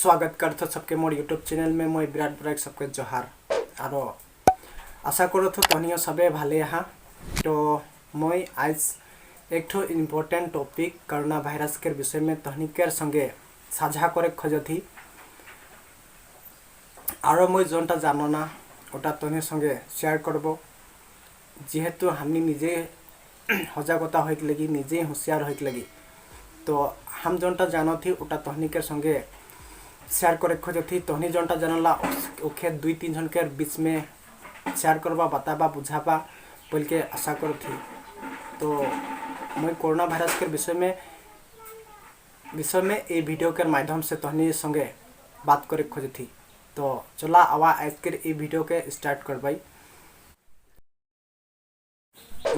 स्वागत करते सबके मोर यूट्यूब चैनल में मैं विराट बराक सबके जोहार और आशा करो तो तहनियो सबे भाले हाँ। तो मैं आज एक ठो इम्पोर्टेंट टॉपिक कोरोना भाइरस के विषय में तहनिकर संगे साझा करे खोजथी और मैं जोनटा जानो ना ओटा तहनि संगे शेयर करब जेहेतु हमनी निजे सजागता होइक लगी निजे होशियार होइक लगी तो हम जोनटा जानो थी ओटा तहनिकर संगे शेयर करे खोजथी तहनी जोनटा जानला ओखे 2-3 जन के बीच में शेयर करबा बताबा बुझाबा बोल के आशा करथी। तो मैं कोरोना वायरस के विषय में ये वीडियो के माध्यम से तहनी संगे बात करे खोजथी। तो चला आवा आज के ये वीडियो के स्टार्ट करबाई।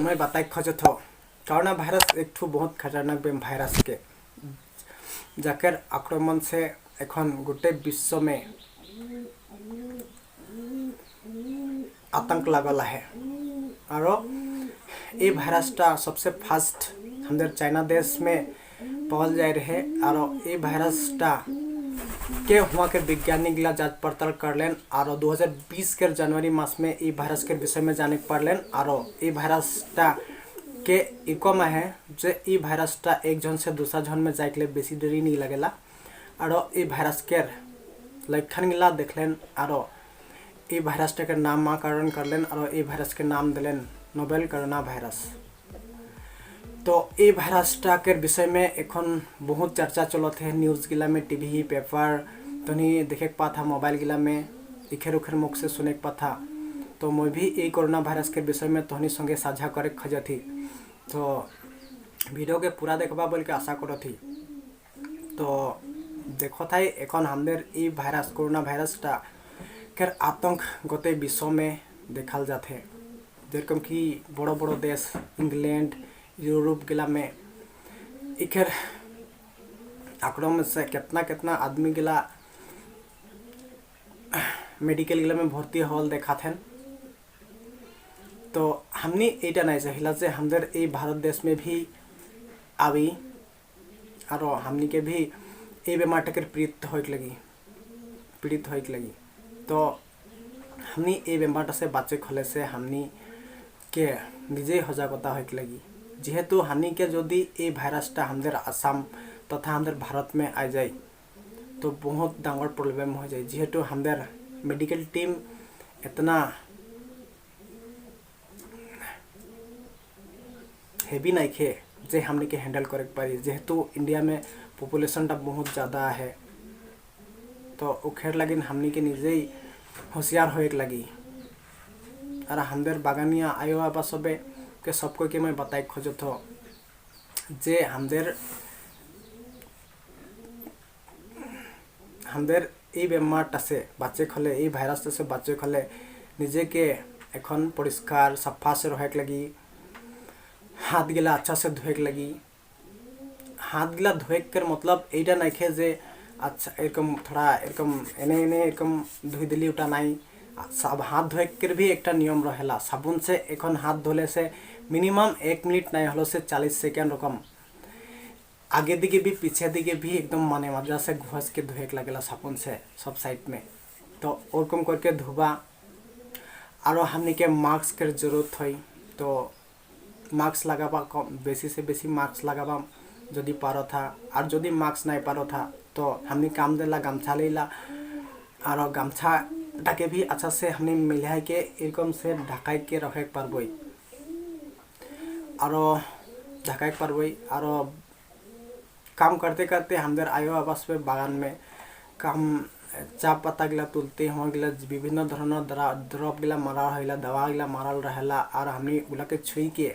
मैं बताई खोजत हो कोरोना वायरस एक ठो बहुत खतरनाक वायरस के जाकर आक्रमण से एखन गोटे विश्व में आतंक लगल है और ये वायरसटा सबसे फास्ट हमारे चाइना देश में पाल जा रहे और ये वायरसटा के हुआ के वैज्ञानिक ला जांच पड़ताल करलेन और 2020 के जनवरी मास में ये वायरस के विषय में जाने पारलेन और ये वायरसटा के इको में है जो ये वायरसटा एक जन से दूसरा जन में जाए के लिए बेसी देरी नहीं लगेला और ये वायरस के लक्षण गिला देखलेन और ये वायरस के नामकरण करलेन और ये वायरस के नाम दिलेन नोवेल कोरोना वायरस। तो ये वायरसटा के विषय में एखन बहुत चर्चा चलत है न्यूज़ गिला में टीवी पेपर तनी देखे पा था मोबाइल गिला में इखेर उखेर मुख से सुने पा था। तो मैं भी ये कोरोना वायरस के विषय में तहनी संगे साझा करे खोजथी। तो वीडियो के पूरा देखबा बोल के आशा करथी। तो देखो था एखन हमारे ये भाइरस कोरोना वायरसटा के आतंक गोटे विश्व में देखल जाते जेरकम कि बड़ो बड़ो देश इंग्लैंड यूरोप गिला में इखेर आक्रमण से कितना आदमी गिला मेडिकल गिला में भर्ती हल देखा थे। तो हमनी एटा नहीं चाहिला जे हमारे ये भारत देश में भी आवी और हमनी के भी ये बेमार के पीड़ित होइक लगी। तो हमनी ये बेमार से बाचे खोले से हमनी के निजे सजागता होइक लगी जेहेतु हमनी के जदि ये भाइरसटा हमारे आसाम तथा हमारे भारत में आ जाए तो बहुत डांगर प्रॉब्लम हो जाए जेहेतु हमारे मेडिकल टीम इतना हेवी नहीं खे जे हमने के हैंडल करे पारी जेहेतु इंडिया में पॉपुलेशन टा बहुत ज़्यादा है। तो उखेर लगिन हमने के निजे ही होशियार होए लगी और हमारे बागानिया आयो आबा सबे के सबको के मैं बताई खोजत हो जे हमारे ये बेमारटा से बाचे खोले ये भाइरस से बाचे खोले निजे के एखन परिष्कार सफा से रहे लगी हाथ गिला अच्छा से धोए लगी। हाथ गिला धोए कर मतलब एटा नहीं खे जे अच्छा एरकम थोड़ा एरकम एने एरकम धोई दिली उटा नहीं सब हाथ धोए कर भी एक नियम रहेला। साबुन से एखन हाथ धोले से मिनिमम 1 मिनट नहीं हलो से 40 सेकेंड रकम आगे दिखे भी पीछे दिखे भी एकदम माने मजा से घुस के धोए लगेला साबुन से सब साइड में। तो ओरकम करके धोबा और हमने के मास्क के जरूरत है तो मास्क लगाबा बेसी से बेसी मास्क लगाबा जदि पारो था और जदि मास्क नहीं पारो था तो हमने काम देला गमछा लेला और गमछा ढके भी अच्छा से हमने मिला के एकदम से ढकाई के रखे पारबई और ढकाई पारबई और काम करते करते हमारे आयो आवास पे बागान में काम चा पत्ता गिला तुलते हुआ गिला विभिन्न धरण द्रव गिला मारा रहेला दवा गिला मारल रहेला और हमने गुला के छुई के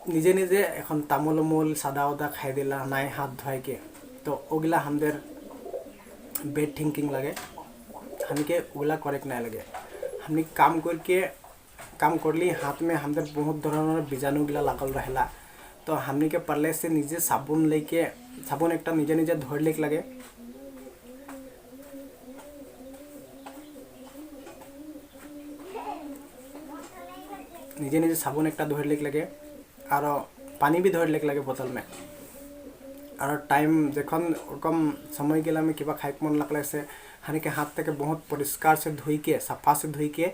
निजे निजे एखन तामोल उमोल सादा उदा खाई दिला नाई हाथ धोए के। तो ओगिला हमारे बेड थिंकिंग लगे हमने के ओगला करेक्ट नहीं लगे हमने काम करके काम करली हाथ में हमारे बहुत धरण बीजाणु गिला लागल रहेला। तो हमने के पहले से निजे साबुन लेके साबुन एक निजे निजे धोर लेक लगे निजे साबुन एक धोर लेक लगे और पानी भी धोर लेक लगे बोतल में और टाइम जखन ओरकम समय गला में किबा खाइक मन लगले से हानि के हाथ तक बहुत परिष्कार से धुई के साफा से धुई के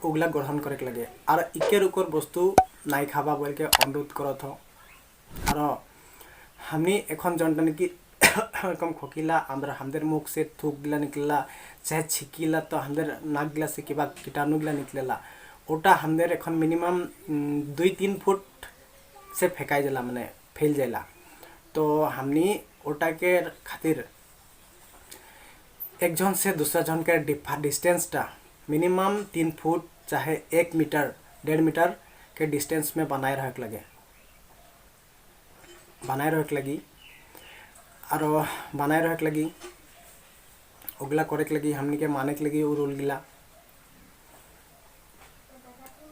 ओगला ग्रहण करे लगे और इकेर उकर वस्तु नाई खाबा बोल के अनुरोध करत हो। और हमनी एखन जनटन की कम खोकिला हमदर मुख से थूक गिला निकलला चाहे छिकिला तो हमदर नाक गिला से किबा कीटाणु गिला निकलेला ओटा हमदर एखन मिनिमम 2-3 फुट से फेंकाई जाला माने फैल जाला। तो हमनी ओटा के खातिर एक जन से दूसरा जन के डिस्टेंसटा मिनिमम 3 फुट चाहे 1 मीटर 1.5 मीटर के डिस्टेंस में बनाए रखे लगी और बनाए रखे लगी ओगला करे के लगी हमनी के माने के लगी उ रूल गिला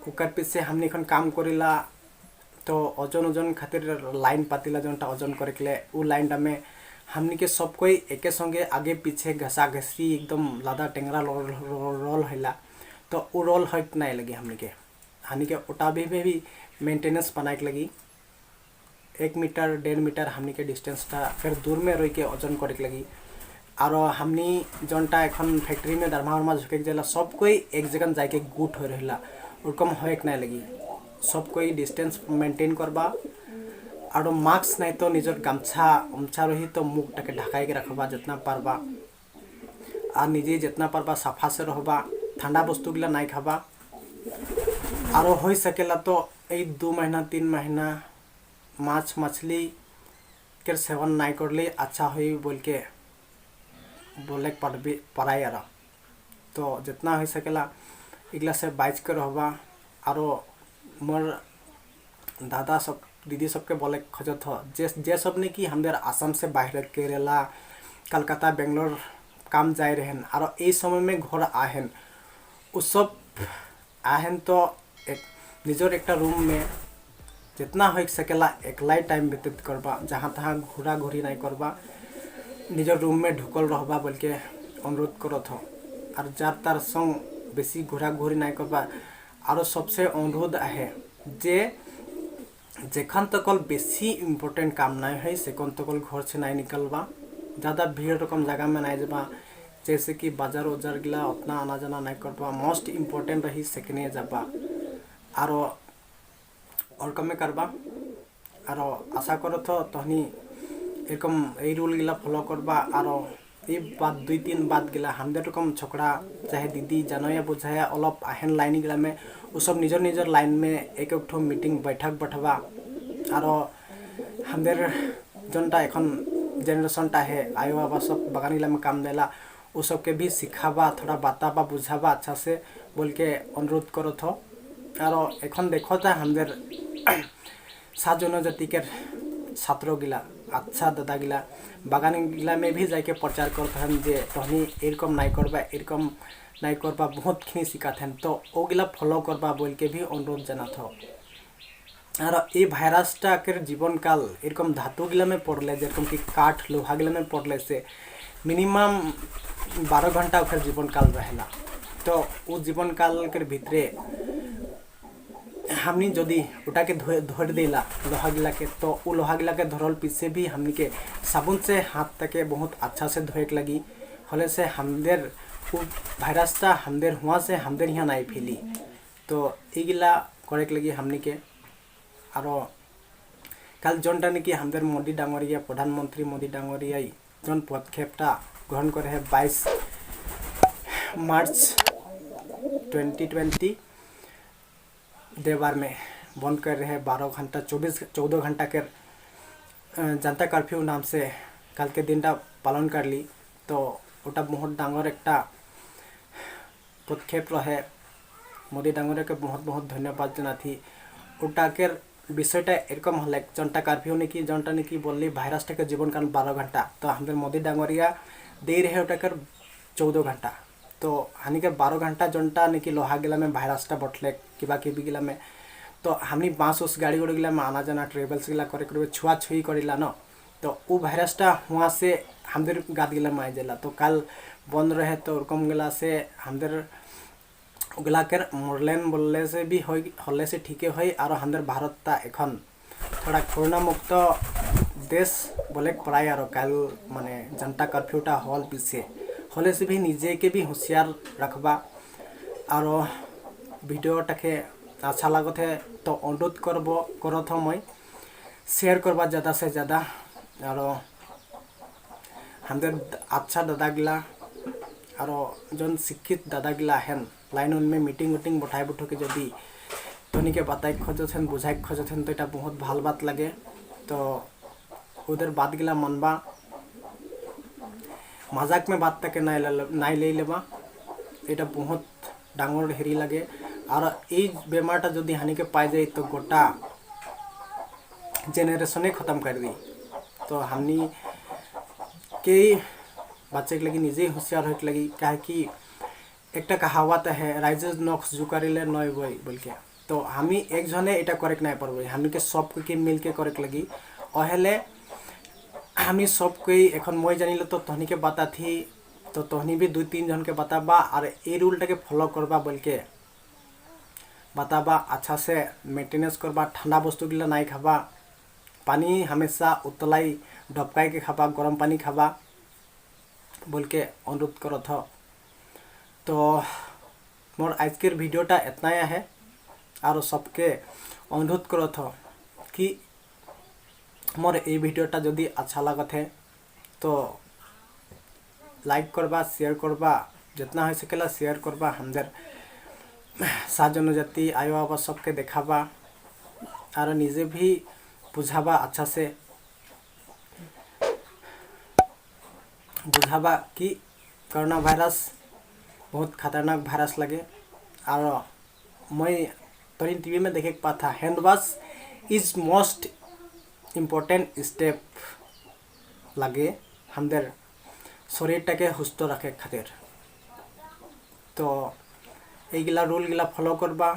ओकर पीछे हमनी खन काम करेला। तो ओजन खातिर लाइन पातिला जनटा ओजन करे के लिए उ लाइन में हमनी के सब कोई एके संगे आगे पीछे घसा घसी एकदम लादा टेंगरा रोल हैला। तो उ रोल हट नहीं लगी हमनी के ओटा भी मेंटेनेंस बनाए के लगी 1 मीटर 1.5 मीटर हमनी के डिस्टेंस था फिर दूर में रह के ओजन करे के लगी। और हमनी जनटा एखन फैक्ट्री में दरमा झुके जाला सब कोई एक जगह जाके गुट हो रहा ओरकम होएक नहीं लगी सब कोई डिस्टेंस मेंटेन करबा और मास्क नहीं तो निजर गामछा उमछा रही तो मुखटा के ढकाई के रखबा जितना पारबा और निजे जितना पारबा साफा से रहबा ठंडा वस्तु गिला नहीं खाबा और हो सकेला तो 2 महीना 3 महीना माछ मछली के सेवन नहीं कर ली अच्छा हुई बोले पड़ाई यार। तो जितना हो सकेला इगला से बाइच के रहबा और मोर दादा सब दीदी सबके बोले खोजत हो जे सब ने कि हमदर आसाम से बाहर केरला कलकत्ता बेंगलोर काम जाए रहन और ये समय में घर आहन उस सब आहन तो निजर एक रूम में जितना हो सकेला एकलाई टाइम व्यतीत करबा जहाँ तहाँ घूरा घूरी नहीं करबा निजर रूम में ढुकल रहबा बोल के अनुरोध करत हो। और जार तार संग बेसी घूरा घूरी नहीं करबा और सबसे अनुरोध है जे जेखन तकल बेसी इम्पोर्टेंट काम नहीं है सेकन तकल घर से नहीं निकलबा ज़्यादा भीड़ रकम जगह में नहीं जाबा जैसे कि बाजार उजार गिला उतना आना जाना नहीं करबा मोस्ट इम्पोर्टेंट रही सेकने जाबा और कमे करबा और आशा करो तो तहनी एरकम ए रूल गिला फॉलो करबा और ये बात 2-3 बात गिला हमदे रकम छोकरा चाहे दीदी जानया बुझाया अलप आहन लाइन गिला में वो सब निजर लाइन में एक ठो मीटिंग बैठक बैठवा और हमदर जनटा एखन जेनरेशनटा है आयो बाबा सब बागान गिला में काम देला वो सब के भी सिखाबा थोड़ा बताबा बुझाबा अच्छा से बोल के अनुरोध करो थो। और एखन देखो था हमदर 7 जनजाति के छात्र गिला अच्छा दादा गिला बागान गिला में भी जाके प्रचार करते हैं जे तहनी एरकम नहीं करबा बहुत खिनी सिखाते हैं तो ओ गिला फॉलो करबा बोल के भी अनुरोध जानात हो। और ये भाइरासटा के जीवन काल एरकम धातु गिला में पड़ले जेरकम कि काठ लोहा गिला में पड़ले से मिनिमम 12 घंटा ओकर जीवन काल रहेला। तो वो जीवन काल के भितरे हमनी जदि उटा के धोर देला लोहा गिला के तो वो लोहा गिला के धरल पीछे भी हमनी के साबुन से हाथ तक बहुत अच्छा से धोए लगी होले से हमदेर वो भाइरासटा हमदेर हुआ से हमदेर यहाँ नहीं फैली। तो ये गिला करे लगी हमनी के और कल जनटा ने कि हमदेर मोदी डांगरिया प्रधानमंत्री मोदी डांगरिया जन पदक्षेपटा ग्रहण करे है 22 मार्च 2020 देवार में बंद कर रहे हैं 12 घंटा 14 घंटा के जनता कर्फ्यू नाम से कल के दिन पालन कर ली। तो ओटा बहुत डांगर एक पदक्षेप रहे मोदी डांगरिया के बहुत बहुत धन्यवाद जना थी। ओटा के विषयटा एरकम हल जनता कर्फ्यू ने कि बोली भाइरासटा के जीवन काल 12 घंटा तो हमारे मोदी डांगरिया दे रहे ओटा के 14 घंटा तो हानि के 12 घंटा जनटा ने कि लोहा गिला में भाइरासटा बटले किबा किबी गिला में तो हमनी बाँस उस गाड़ी उड़ी गिला में आना जाना ट्रेवल्स गिला करे छुआ छुई करेला न तो वो भाइरासटा हुआ से हमदर गाद गिला में आ जाला। तो कल बंद रहे तो ओरकम गिला से हमदर गिला के मरलेन बोलले से भी होले से ठीके होई और हमदर भारतटा एखन थोड़ा कोरोना मुक्त देश बोले पड़ाई और कल माने जनता कर्फ्यूटा हॉल पीछे हले से भी निजे के भी होशियार रखबा और भिडिओ टाके अच्छा लगत है तो अनुरोध करत मैं शेयर करवा ज़्यादा से ज़्यादा और हमारे अच्छा दादा गिला और जन शिक्षित दादा गिला हेन लाइन में मीटिंग उटिंग बैठाई बैठो के जदि तनी के बताई खोजन बुझाई खोजन तो यहाँ बहुत भल बात लगे तो उधर बात गिला मनबा मजाक में बात तक नाई ले लेबा ये बहुत डांगर हेरी लगे और ये बेमारटा जदि हानि के पाई जाए तो गोटा जेनेरेशने खत्म कर दी तो हमनी के बच्चे के लगी निजे होशियार हो लगी क्या कि एक कहावत है राइजेज नक्स जुकारिले नय बई बोल के तो हमी एक जने इटा करेक्ट नहीं पारबो हमी के सब के मिल के करेक्ट लगी अहेले हमी सब कोई एखन मैं जानिले तो तहनी के बता थी तो तहनी भी 2-3 जन के बताबा और ये रूलटा के फॉलो करबा बोल के बताबा अच्छा से मेंटेनेंस करबा ठंडा वस्तु गिला नहीं खाबा पानी हमेशा उतलाई ढपकाई के खाबा गरम पानी खाबा बोल के अनुरोध करत हो तो मोर आज के भिडियोटा इतना है और सबके अनुरोध करत हो कि मोर ये भिडियोटा जदि अच्छा लगत है तो लाइक करबा शेयर करबा जितना हो सकेला शेयर करबा हमदर सात जनजाति आयो बाबा सबके देखाबा और निजे भी बुझाबा अच्छा से बुझाबा कि कोरोना वायरस बहुत खतरनाक वायरस लगे और मैं तरी टीवी में देखे पा था hand wash is most important step लगे हमदर शरीर के सुस्थ रखे खातिर तो এইগিলা रूल गिला फॉलो करबा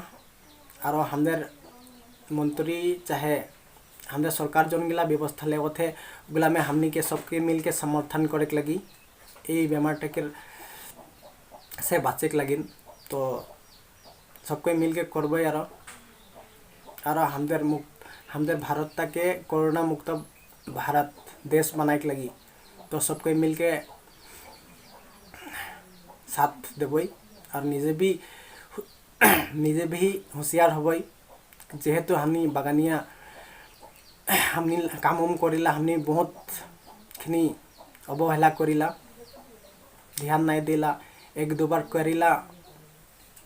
और हमदर मंत्री चाहे हमदर सरकार जौन गिला व्यवस्था लेवत है उगला में हमनी के सबके मिल के समर्थन करे के लगी ये बेमार के से बचे के लगी तो सबको मिल के करबे और हमदर भारत के कोरोना मुक्त भारत देश बनाए के लगी तो सबको मिल के साथ देबई और निजे भी होशियार हबई जेहेतु हमनी बागानिया हमनी काम उम करिला हमनी बहुत खनी अवहेला करिला ध्यान नहीं देला 1-2 बार करिला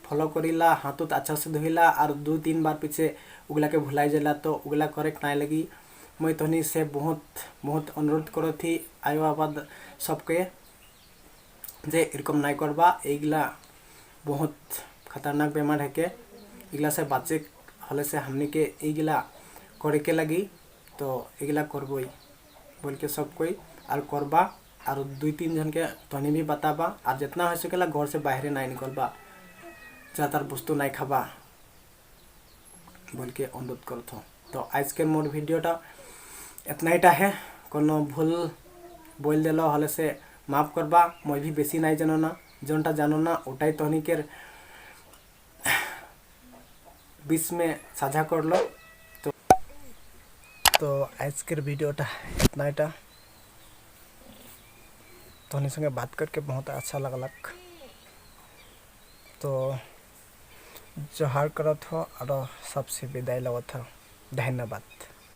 फॉलो करिला हाथ अच्छा से धोइला और 2-3 बार पीछे उगला के भुलाई जाला तो उगला करेक्ट नहीं लगी मैं तहनी से बहुत अनुरोध करो थी आयो आबाद सबके जे एरकम नहीं करबा एगला बहुत खतरनाक बेमार है के एगला से बचे हले से हमनी के एगला करे के लगी तो एगला करबई बोल के सब कोई और करबा और 2-3 जन के तहनी भी बताबा और जितना हो सकेला घर से बाहर नहीं निकलबा ज़्यादातर वस्तु नहीं खाबा बोल के अनुरोध करत हो तो आज के मोर भिडियोटा इतना ही है कोनो भूल बोल दिलो हले से माफ करबा मैं भी बेसी नहीं जानो ना जोनटा जानो ना उठाई तहनी के बीच में साझा कर लो तो आज के वीडियोटा इतना ही तहनी संगे बात करके बहुत अच्छा लगलक तो जोहार करत हो और सबसे विदाई लगत हो धन्यवाद।